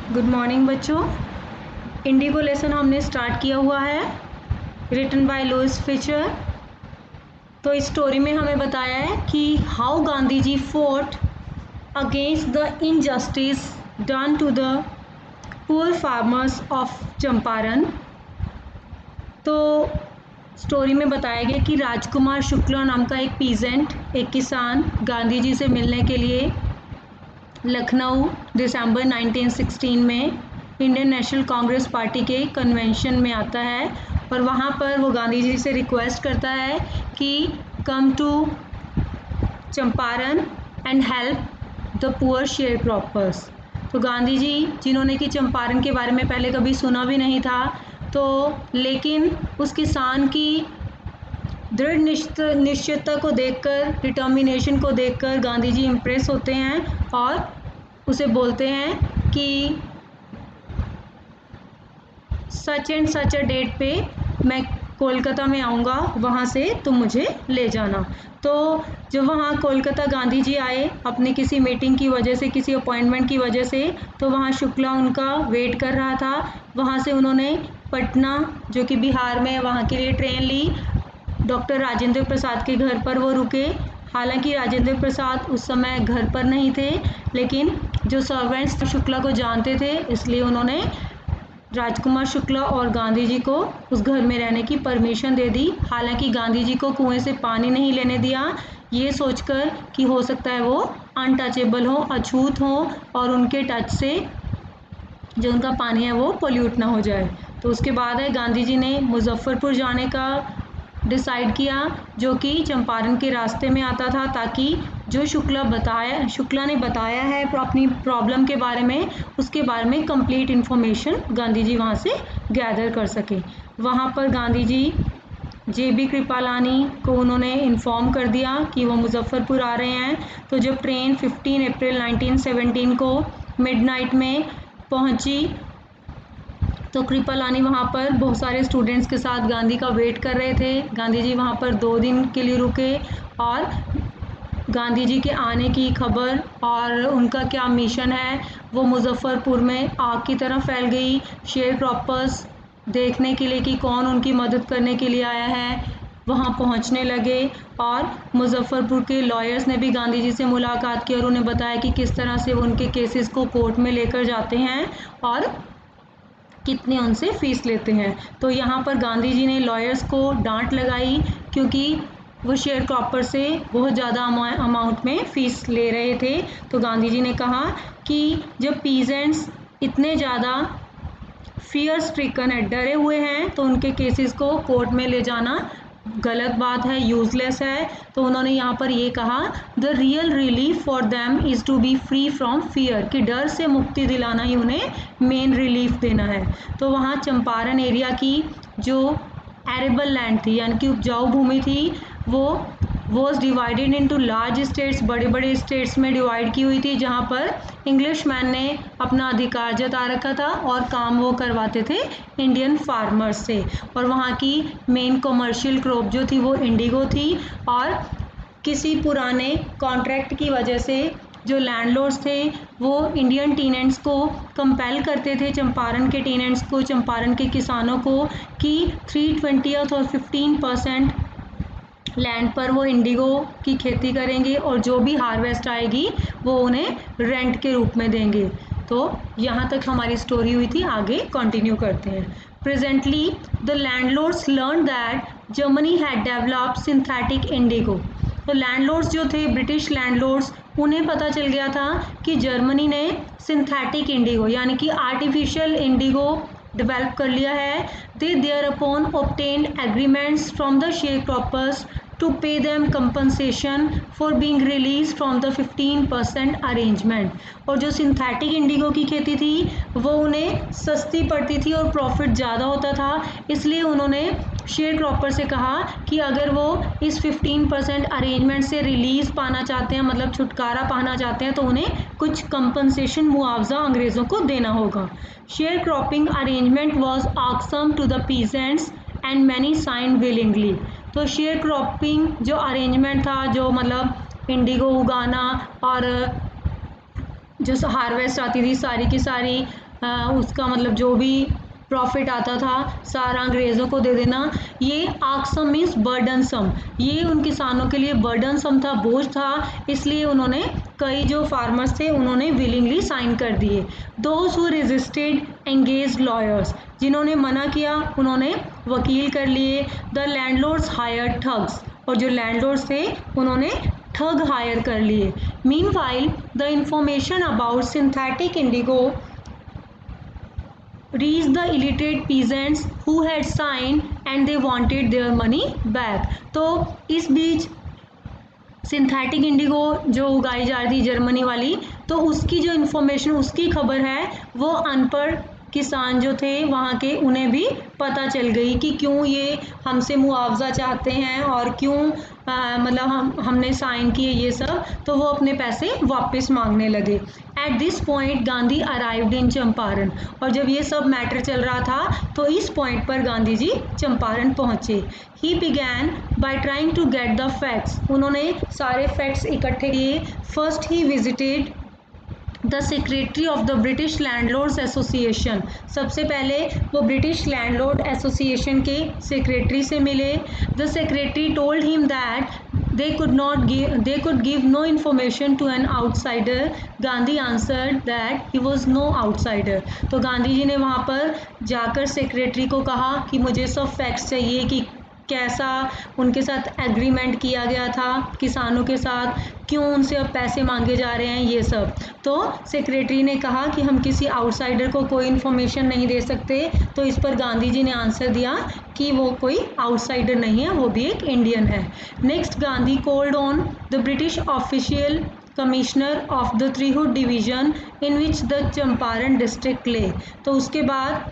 Good morning बच्चों। Indigo lesson हमने start किया हुआ है, रिटन बाय लुईस फिशर। तो इस स्टोरी में हमें बताया है कि how Gandhi ji fought against the injustice done to the poor farmers of Champaran. तो स्टोरी में बताया गया कि राजकुमार शुक्ला नाम का एक पीजेंट, एक किसान, गांधी जी से मिलने के लिए लखनऊ दिसंबर 1916 में इंडियन नेशनल कांग्रेस पार्टी के कन्वेंशन में आता है और वहाँ पर वो गांधी जी से रिक्वेस्ट करता है कि come to Champaran and help the poor sharecroppers. तो गांधी जी, जिन्होंने कि चंपारण के बारे में पहले कभी सुना भी नहीं था, तो लेकिन उस किसान की दृढ़ निश्चितता को देखकर, डिटर्मिनेशन को देखकर गांधी जी इम्प्रेस होते हैं और उसे बोलते हैं कि such and such a date पे मैं कोलकाता में आऊँगा, वहाँ से तुम मुझे ले जाना। तो जब वहाँ कोलकाता गांधी जी आए अपनी किसी मीटिंग की वजह से, किसी अपॉइंटमेंट की वजह से, तो वहाँ शुक्ला उनका वेट कर रहा था। वहाँ से उन्होंने पटना, जो कि बिहार में, वहाँ के लिए ट्रेन ली। डॉक्टर राजेंद्र प्रसाद के घर पर वो रुके। हालांकि राजेंद्र प्रसाद उस समय घर पर नहीं थे, लेकिन जो सर्वेंट्स शुक्ला को जानते थे, इसलिए उन्होंने राजकुमार शुक्ला और गांधी जी को उस घर में रहने की परमिशन दे दी। हालांकि गांधी जी को कुएं से पानी नहीं लेने दिया, ये सोचकर कि हो सकता है वो अनटचेबल हो, अछूत हो और उनके टच से जो उनका पानी है वो पोल्यूट ना हो जाए। तो उसके बाद है गांधी जी ने मुजफ्फरपुर जाने का डिसाइड किया, जो कि चंपारण के रास्ते में आता था, ताकि जो शुक्ला ने बताया है अपनी प्रॉब्लम के बारे में, उसके बारे में कंप्लीट इन्फॉर्मेशन गांधी जी वहाँ से गैदर कर सके। वहाँ पर गांधी जी JB कृपालानी को उन्होंने इन्फॉर्म कर दिया कि वो मुजफ्फरपुर आ रहे हैं। तो जब ट्रेन 15 अप्रैल 1917 को मिडनाइट में पहुंची, तो कृपालानी वहाँ पर बहुत सारे स्टूडेंट्स के साथ गांधी का वेट कर रहे थे। गांधी जी वहाँ पर 2 दिन के लिए रुके और गांधी जी के आने की खबर और उनका क्या मिशन है वो मुजफ्फरपुर में आग की तरह फैल गई। शेयर क्रॉपर्स देखने के लिए कि कौन उनकी मदद करने के लिए आया है, वहाँ पहुँचने लगे और मुजफ्फरपुर के लॉयर्स ने भी गांधी जी से मुलाकात की और उन्हें बताया कि किस तरह से वो उनके केसेस को कोर्ट में लेकर जाते हैं और कितने उनसे फ़ीस लेते हैं। तो यहाँ पर गांधी जी ने लॉयर्स को डांट लगाई, क्योंकि वो शेयर क्रॉपर से बहुत ज़्यादा अमाउंट में फ़ीस ले रहे थे। तो गांधी जी ने कहा कि जब पीजेंट्स इतने ज़्यादा फियर स्ट्रिकन है, डरे हुए हैं, तो उनके केसेस को कोर्ट में ले जाना गलत बात है, यूज़लेस है। तो उन्होंने यहाँ पर ये कहा, the real relief for them is to be free from fear, कि डर से मुक्ति दिलाना ही उन्हें मेन रिलीफ देना है। तो वहाँ चंपारण एरिया की जो एरेबल लैंड थी, यानी कि उपजाऊ भूमि थी, वो was divided into large states, बड़े बड़े स्टेट्स में डिवाइड की हुई थी, जहाँ पर इंग्लिश मैन ने अपना अधिकार जता रखा था और काम वो करवाते थे इंडियन फार्मर्स से। और वहाँ की मेन कमर्शियल क्रॉप जो थी वो इंडिगो थी। और किसी पुराने कॉन्ट्रैक्ट की वजह से जो लैंडलॉर्ड्स थे वो इंडियन टीनेंट्स को कंपेल करते थे, चंपारण के टीनेंट्स को, चंपारण के किसानों को, कि 3/20 और 15% लैंड पर वो इंडिगो की खेती करेंगे और जो भी हार्वेस्ट आएगी वो उन्हें रेंट के रूप में देंगे। तो यहाँ तक हमारी स्टोरी हुई थी, आगे कंटिन्यू करते हैं। Presently the landlords learn that Germany had developed synthetic Indigo. तो लैंडलॉर्ड्स जो थे, ब्रिटिश लैंडलॉर्ड्स, उन्हें पता चल गया था कि जर्मनी ने सिंथेटिक इंडिगो यानी कि आर्टिफिशियल इंडिगो डेवलप कर लिया है। They thereupon obtained agreements from the sharecroppers to pay them compensation for being released from the 15% arrangement। और जो सिंथेटिक इंडिगो की खेती थी वो उन्हें सस्ती पड़ती थी और प्रॉफिट ज़्यादा होता था, इसलिए उन्होंने शेयर क्रॉपर से कहा कि अगर वो इस 15% अरेंजमेंट से रिलीज़ पाना चाहते हैं, मतलब छुटकारा पाना चाहते हैं, तो उन्हें कुछ कंपनसेशन, मुआवजा अंग्रेज़ों को देना होगा। Sharecropping arrangement was irksome to the peasants and many sign willingly. तो शेयर क्रॉपिंग जो अरेंजमेंट था, जो मतलब इंडिगो उगाना और जो हार्वेस्ट आती थी सारी की सारी उसका मतलब जो भी प्रॉफिट आता था सारा अंग्रेज़ों को दे देना। ये आक्सम मीन्स बर्डनसम, ये उन किसानों के लिए बर्डनसम था, बोझ था, इसलिए उन्होंने कई जो फार्मर्स थे उन्होंने विलिंगली साइन कर दिए। Those who resisted engaged lawyers, जिन्होंने मना किया उन्होंने वकील कर लिए। द लैंडलॉर्ड्स हायर ठग्स, और जो लैंडलॉर्ड्स थे उन्होंने ठग हायर कर लिए। Meanwhile the information about synthetic Indigo reached the illiterate peasants who had signed and they wanted their money back। तो इस बीच सिंथेटिक इंडिगो जो उगाई जा रही थी जर्मनी वाली, तो उसकी जो इन्फॉर्मेशन, उसकी खबर है वो अनपढ़ किसान जो थे वहाँ के उन्हें भी पता चल गई कि क्यों ये हमसे मुआवजा चाहते हैं और क्यों मतलब हमने साइन किए ये सब, तो वो अपने पैसे वापस मांगने लगे। At this point Gandhi arrived in Champaran, और जब ये सब मैटर चल रहा था तो इस पॉइंट पर गांधी जी चंपारण पहुँचे। He began by trying to get the facts, उन्होंने सारे फैक्ट्स इकट्ठे किए। First he visited the secretary of the British landlords association, सबसे पहले वो ब्रिटिश लैंडलॉर्ड एसोसिएशन के सेक्रेटरी से मिले। The secretary told him that they could give no information to an outsider। Gandhi answered that he was no outsider। तो गांधी जी ने वहाँ पर जाकर सेक्रेटरी को कहा कि मुझे सब फैक्ट्स चाहिए कि कैसा उनके साथ एग्रीमेंट किया गया था किसानों के साथ, क्यों उनसे अब पैसे मांगे जा रहे हैं ये सब। तो सेक्रेटरी ने कहा कि हम किसी आउटसाइडर को कोई इन्फॉर्मेशन नहीं दे सकते। तो इस पर गांधी जी ने आंसर दिया कि वो कोई आउटसाइडर नहीं है, वो भी एक इंडियन है। Next Gandhi called on the British official commissioner of the Tirhut division in which the Champaran district lay. तो उसके बाद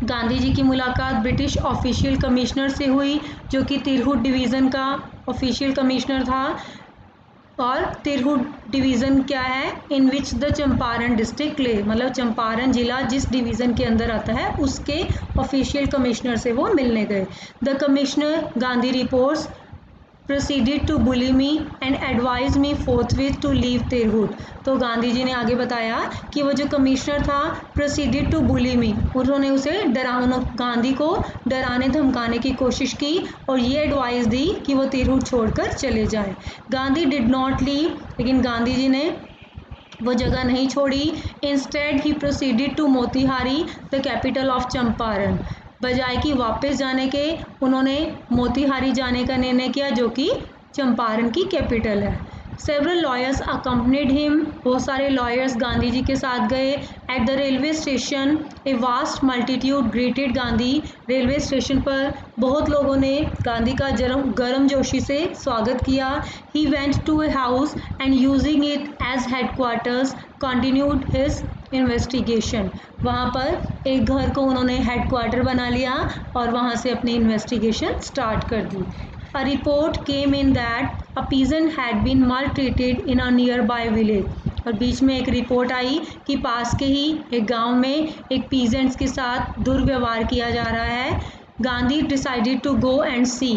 गांधी जी की मुलाकात ब्रिटिश ऑफिशियल कमिश्नर से हुई जो कि तिरहुट डिवीज़न का ऑफिशियल कमिश्नर था। और तिरहुट डिवीज़न क्या है, इन विच द चंपारण डिस्ट्रिक्ट ले, मतलब चंपारण जिला जिस डिवीज़न के अंदर आता है उसके ऑफिशियल कमिश्नर से वो मिलने गए। The commissioner Gandhi reports proceeded to bully me and advised me forthwith to leave तिरहुट। तो गांधी जी ने आगे बताया कि वो जो कमिश्नर था proceeded to bully me, उन्होंने उसे गांधी को डराने धमकाने की कोशिश की और ये एडवाइस दी कि वो तिरहुट छोड़कर चले जाएं। गांधी डिड नॉट लीव, लेकिन गांधी जी ने वो जगह नहीं छोड़ी। Instead he proceeded to Motihari the capital of Champaran, बजाय कि वापस जाने के उन्होंने मोतीहारी जाने का निर्णय किया जो कि चंपारण की कैपिटल है। सेवरल लॉयर्स अकम्पनीड हिम, बहुत सारे लॉयर्स गांधी जी के साथ गए। At the railway station a vast multitude greeted Gandhi, railway station पर बहुत लोगों ने गांधी का गर्मजोशी से स्वागत किया। He went to a house and using it as headquarters continued his investigation, वहाँ पर एक घर को उन्होंने हेडक्वार्टर बना लिया और वहाँ से अपनी इन्वेस्टिगेशन स्टार्ट कर दी। A report came in that a peasant had been maltreated in a nearby village, और बीच में एक रिपोर्ट आई कि पास के ही एक गांव में एक पीजेंट्स के साथ दुर्व्यवहार किया जा रहा है। Gandhi decided to go and see,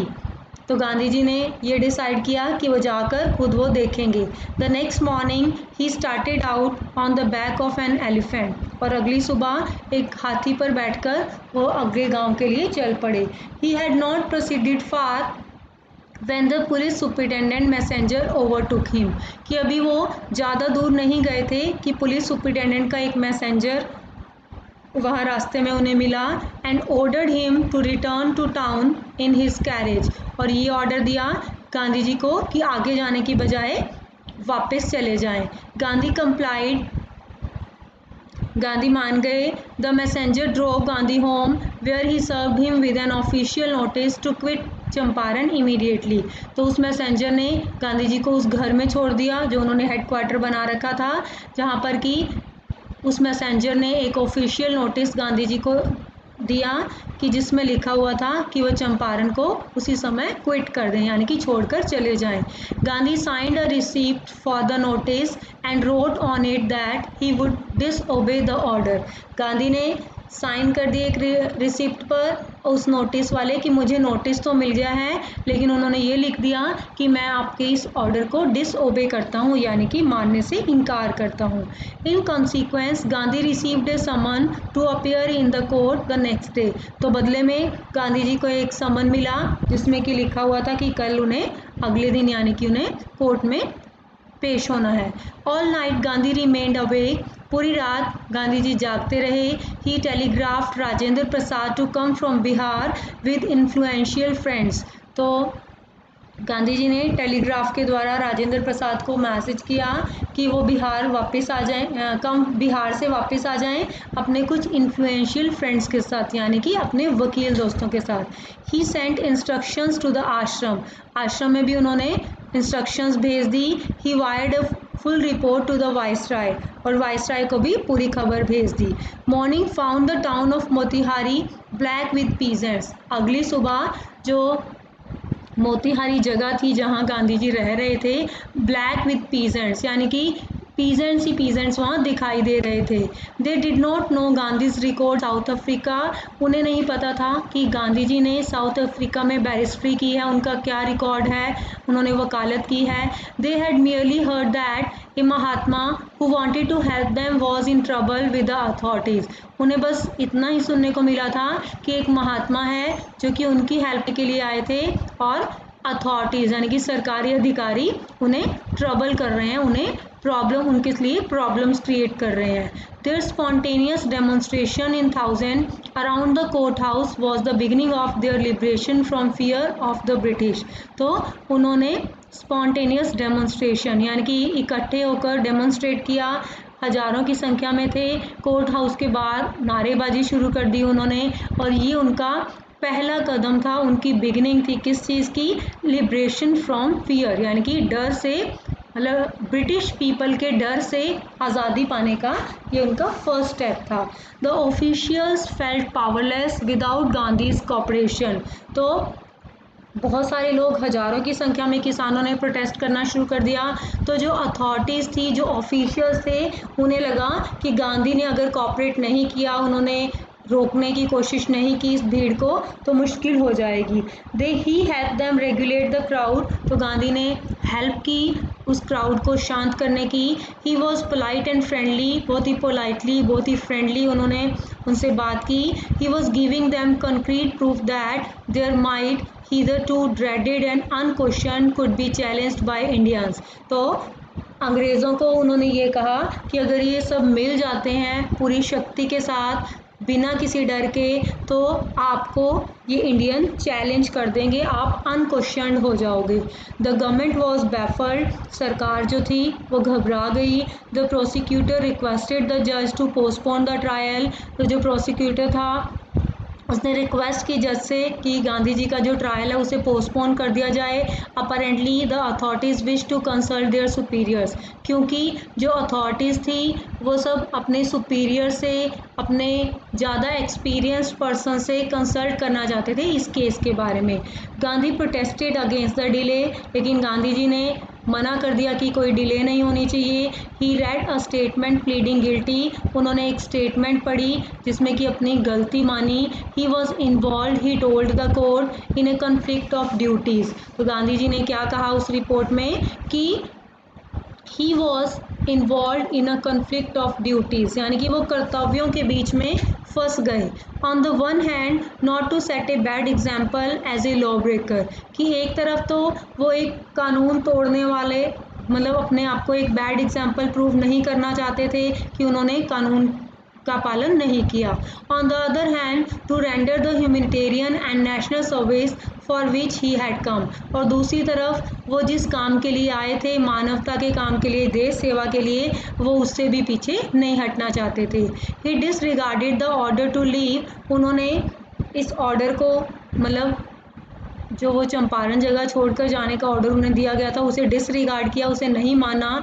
तो गांधी जी ने ये डिसाइड किया कि वो जाकर खुद वो देखेंगे। The next morning he started out on the back of an elephant, और अगली सुबह एक हाथी पर बैठकर वो अगले गांव के लिए चल पड़े। He had not proceeded far when the police superintendent messenger overtook him, कि अभी वो ज़्यादा दूर नहीं गए थे कि पुलिस सुपरिटेंडेंट का एक मैसेंजर वहाँ रास्ते में उन्हें मिला। And ordered him to return to town in his carriage, और ये ऑर्डर दिया गांधी जी को कि आगे जाने की बजाय वापस चले जाएं। गांधी कंप्लाइड, गांधी मान गए। The messenger drove Gandhi home where he served him with an official notice to quit Champaran immediately, तो उस मैसेंजर ने गांधी जी को उस घर में छोड़ दिया जो उन्होंने हेडक्वार्टर बना रखा था, जहाँ पर कि उस मैसेंजर ने एक ऑफिशियल नोटिस गांधी जी को दिया कि जिसमें लिखा हुआ था कि वो चंपारण को उसी समय क्विट कर दें, यानी कि छोड़कर चले जाएं। Gandhi signed a receipt for the notice and wrote on it that he would disobey the order. Gandhi ने साइन कर दिए एक रिसिप्ट पर उस नोटिस वाले कि मुझे नोटिस तो मिल गया है, लेकिन उन्होंने ये लिख दिया कि मैं आपके इस ऑर्डर को डिसओबे करता हूँ, यानी कि मानने से इनकार करता हूँ। In consequence Gandhi received a summon to appear in the court the next day. तो बदले में गांधी जी को एक समन मिला जिसमें कि लिखा हुआ था कि कल उन्हें, अगले दिन यानी कि उन्हें कोर्ट में पेश होना है। All night Gandhi remained awake. पूरी रात गांधी जी जागते रहे। He telegraphed Rajendra Prasad to come from Bihar with influential friends. तो गांधी जी ने टेलीग्राफ के द्वारा राजेंद्र प्रसाद को मैसेज किया कि वो बिहार वापस आ जाएं, बिहार से वापस आ जाएं अपने कुछ इन्फ्लुएंशियल फ्रेंड्स के साथ, यानी कि अपने वकील दोस्तों के साथ। He sent instructions to the ashram. आश्रम में भी उन्होंने इंस्ट्रक्शंस भेज दी। He wired a full report to the viceroy, और वाइसराय को भी पूरी खबर भेज दी। Morning found the town of Motihari black with peasants. अगली सुबह जो मोतिहारी जगह थी जहां गांधी जी रह रहे थे, ब्लैक विद पीजेंट्स, यानी कि पीजेंट्स ही पीजेंट्स वहाँ दिखाई दे रहे थे। They did not know Gandhi's record south Africa. उन्हें नहीं पता था कि गांधी जी ने साउथ अफ्रीका में बैरिस्ट्री की है, उनका क्या रिकॉर्ड है, उन्होंने वकालत की है। They had merely heard that a Mahatma who wanted to help them was in trouble with the authorities. उन्हें बस इतना ही सुनने को मिला था कि एक महात्मा है जो कि उनकी हेल्प के लिए आए थे और अथॉरिटीज़ यानी कि सरकारी अधिकारी उन्हें ट्रबल कर रहे हैं, उन्हें प्रॉब्लम, उनके लिए प्रॉब्लम्स क्रिएट कर रहे हैं। Their spontaneous demonstration in 1000 around the court house was the beginning of their liberation from fear of the British. तो उन्होंने स्पॉन्टेनियस डेमोन्स्ट्रेशन यानी कि इकट्ठे होकर डेमोन्स्ट्रेट किया, हजारों की संख्या में थे, कोर्ट हाउस के बाहर नारेबाजी शुरू कर दी उन्होंने, और ये उनका पहला कदम था, उनकी बिगिनिंग थी किस चीज़ की, लिबरेशन फ्रॉम फियर, यानी कि डर से, मतलब ब्रिटिश पीपल के डर से आज़ादी पाने का ये उनका फर्स्ट स्टेप था। The officials felt powerless without Gandhi's cooperation. तो बहुत सारे लोग, हजारों की संख्या में किसानों ने प्रोटेस्ट करना शुरू कर दिया। तो जो अथॉरिटीज़ थी, जो ऑफिशियल्स थे, उन्हें लगा कि गांधी ने अगर कॉपरेट नहीं किया, उन्होंने रोकने की कोशिश नहीं की इस भीड़ को, तो मुश्किल हो जाएगी। They he help them regulate the crowd. तो गांधी ने हेल्प की उस क्राउड को शांत करने की। He was polite and friendly, बहुत ही पोलाइटली, बहुत ही फ्रेंडली उन्होंने उनसे बात की। He was giving them concrete proof that their might hitherto dreaded and unquestioned could be challenged by Indians। तो अंग्रेज़ों को उन्होंने ये कहा कि अगर ये सब मिल जाते हैं पूरी शक्ति के साथ, बिना किसी डर के, तो आपको ये इंडियन चैलेंज कर देंगे, आप अनक्वेश्चन्ड हो जाओगे। The government was baffled. सरकार जो थी वो घबरा गई। द प्रोसिक्यूटर रिक्वेस्टेड द जज टू पोस्टपोन द ट्रायल। तो जो प्रोसिक्यूटर था उसने रिक्वेस्ट की जज से कि गांधी जी का जो ट्रायल है उसे पोस्टपोन कर दिया जाए। Apparently the authorities wish to consult their superiors, क्योंकि जो अथॉरिटीज़ थी वो सब अपने सुपीरियर से, अपने ज़्यादा एक्सपीरियंस्ड पर्सन से कंसल्ट करना चाहते थे इस केस के बारे में। Gandhi protested against the delay, लेकिन गांधी जी ने मना कर दिया कि कोई डिले नहीं होनी चाहिए। He read a statement pleading guilty. उन्होंने एक स्टेटमेंट पढ़ी जिसमें कि अपनी गलती मानी। He was involved, he told the court, in a conflict of duties. तो गांधी जी ने क्या कहा उस रिपोर्ट में कि he was involve in a conflict of duties, यानी कि वो कर्तव्यों के बीच में फंस गए। On the one hand not to set a bad example as a lawbreaker, कि एक तरफ तो वो एक कानून तोड़ने वाले, मतलब अपने आप को एक बैड एग्जाम्पल प्रूव नहीं करना चाहते थे कि उन्होंने कानून का पालन नहीं किया। On the other hand to render the humanitarian and national service for which he had come, और दूसरी तरफ वो जिस काम के लिए आए थे, मानवता के काम के लिए, देश सेवा के लिए, वो उससे भी पीछे नहीं हटना चाहते थे। He disregarded the order to leave. उन्होंने इस ऑर्डर को, मतलब जो वो चंपारण जगह छोड़कर जाने का ऑर्डर उन्हें दिया गया था, उसे डिसरिगार्ड किया, उसे नहीं माना।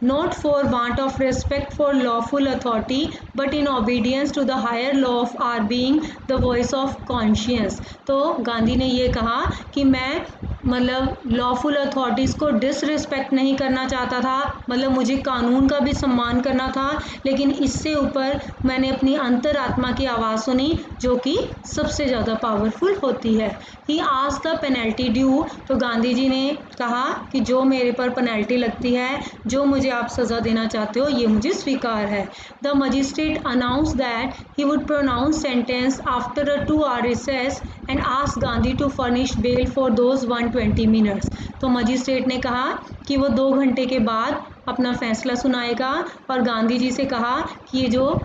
not for want of respect for lawful authority but in obedience to the higher law of our being the voice of conscience। तो गांधी ने ये कहा कि मैं मतलब लॉफुल अथॉरिटीज़ को डिसरिस्पेक्ट नहीं करना चाहता था, मतलब मुझे कानून का भी सम्मान करना था, लेकिन इससे ऊपर मैंने अपनी अंतरात्मा की आवाज़ सुनी जो कि सबसे ज़्यादा पावरफुल होती है। He asked the penalty due, तो गांधी जी ने कहा कि जो मेरे पर पेनल्टी लगती है, जो मुझे आप सज़ा देना चाहते हो, ये मुझे स्वीकार है। The magistrate announce that he would pronounce sentence after a 2-hour recess and ask Gandhi to furnish bail for those 120 minutes. तो मजिस्ट्रेट ने कहा कि वो 2 घंटे के बाद अपना फैसला सुनाएगा और गांधी जी से कहा कि ये जो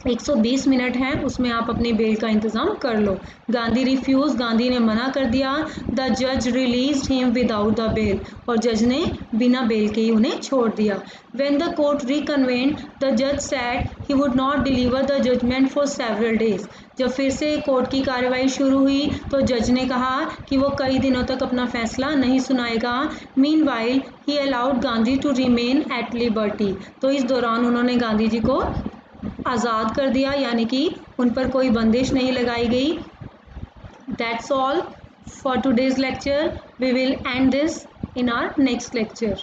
120 मिनट हैं उसमें आप अपनी बेल का इंतज़ाम कर लो। गांधी रिफ्यूज़, गांधी ने मना कर दिया। द जज released him without the bail, और जज ने बिना बेल के ही उन्हें छोड़ दिया। When the court reconvened the जज said he would not deliver the judgement for several days. जब फिर से कोर्ट की कार्रवाई शुरू हुई तो जज ने कहा कि वो कई दिनों तक अपना फैसला नहीं सुनाएगा। Meanwhile he allowed Gandhi to remain at liberty, तो इस दौरान उन्होंने गांधी जी को आज़ाद कर दिया, यानी कि उन पर कोई बंदिश नहीं लगाई गई। That's all for today's lecture. We will end this in our next lecture.